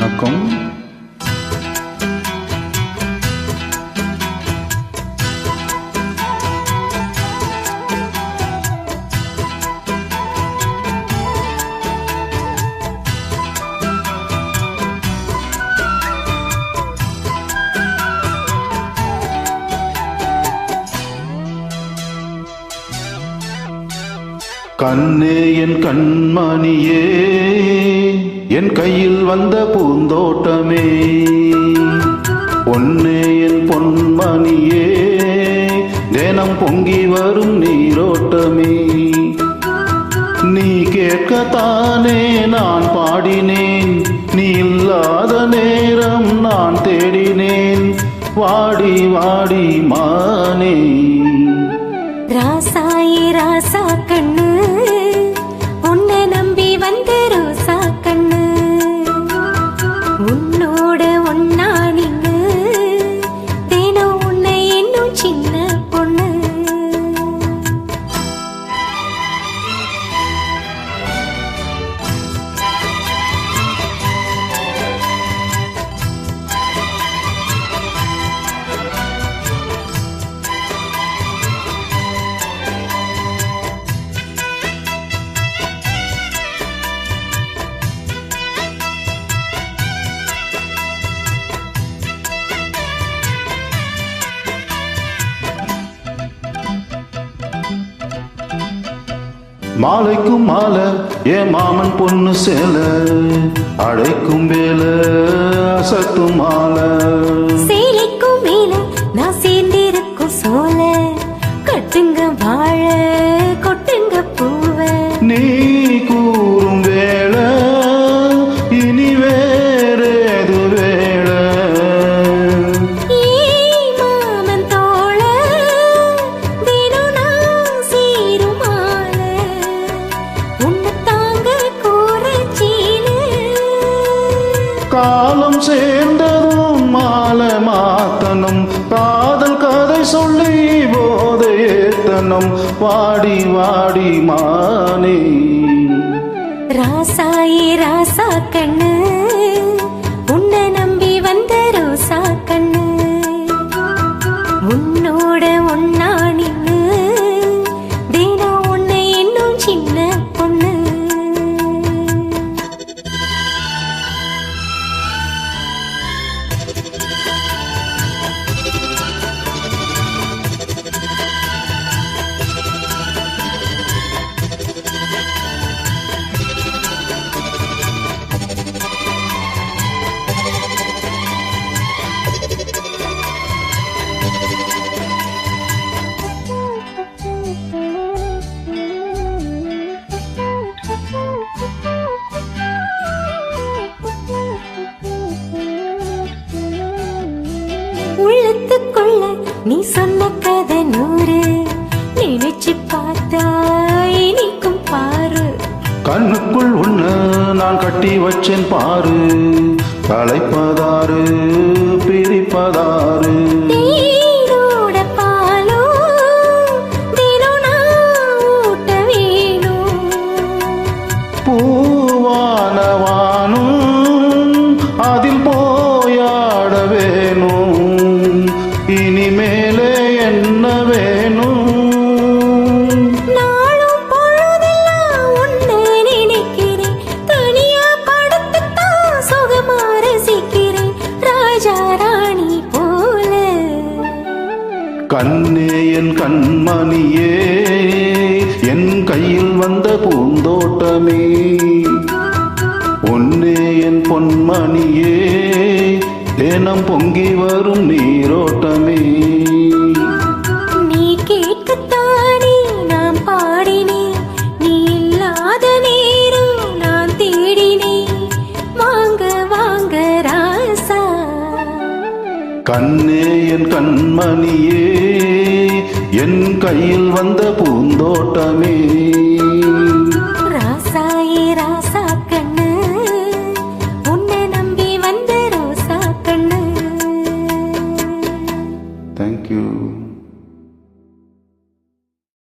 வணக்கம். கண்ணே என் கண்மணியே, என் கையில் வந்த பூந்தோட்டமே, பொன்னே என் பொன்மணியே, தினம் பொங்கி வரும் நீரோட்டமே. நீ கேட்கத்தானே நான் பாடினேன், நீ இல்லாத நேரம் நான் தேடினேன். வாடி வாடி மானே ராசாயே ராசா கண்ணு, உன்னை நம்பி வந்த ரோசா கண்ணு, உன்னோட ஒன்னா நின்னு தினம் உன்னை இன்னும் சின்ன பொண்ணு. மாலைக்கும் மாலை என் மாமன் பொண்ணு சேல, அடைக்கும் வேல அசத்தும் மாலை. சேலைக்கும் மேல நான் சேர்ந்திருக்கும் சோல, கட்டுங்க வாழ கொட்டுங்க பூவ. நீ கூறும் வேள இனி வேறேது வேள, மாமன் தோழ தினம் நான் சீரும் மால, உன்னை தாங்க கூறச்சீனு. காலம் சேர்ந்ததும் மாலை மாத்தனம், காதல் கதை சொல்லி போதை ஏத்தனம். வாடி வாடி மானே ராசாயே ராசா கண்ணு, உன்னை நம்பி வந்த ரோசா கண்ணு, உன்னோட ஒன்னா நின்னு தினம் உன்னை இன்னும் சின்ன பொண்ணு. உள்ளத்துக்குள்ள நீ சொன்ன கதை நூறு, நினைச்சு பார்த்தா இனிக்கும் பாரு. கண்ணுக்குள் ஒண்ணு நான் கட்டி வச்சேன் பாரு, களைப்பதாரு பிரிப்பதாரு. தேனோட பாலோ தினம் நான் ஊட்ட வேணும், பூவானவானும் அதில் போயாட வேணும். இனிமேலே என்ன வேணும்? நாளும் பொழுதெல்லாம் உன்னை நினைக்கிறேன், தனியா படுத்துத்தான் சுகமா ரசிக்கிறேன், ராஜா ராணி போல. கண்ணே என் கண்மணியே, என் கையில் வந்த பூந்தோட்டமே, பொன்னே என் பொன்மணியே, தினம் பொங்கி வரும் நீரோட்டமே. நீ கேட்கத்தானே நான் பாடினேன், நீ இல்லாத நேரம் நான் தேடினேன். வாங்க வாங்க ராசா. கண்ணே என் கண்மணியே, என் கையில் வந்த பூந்தோட்டமே.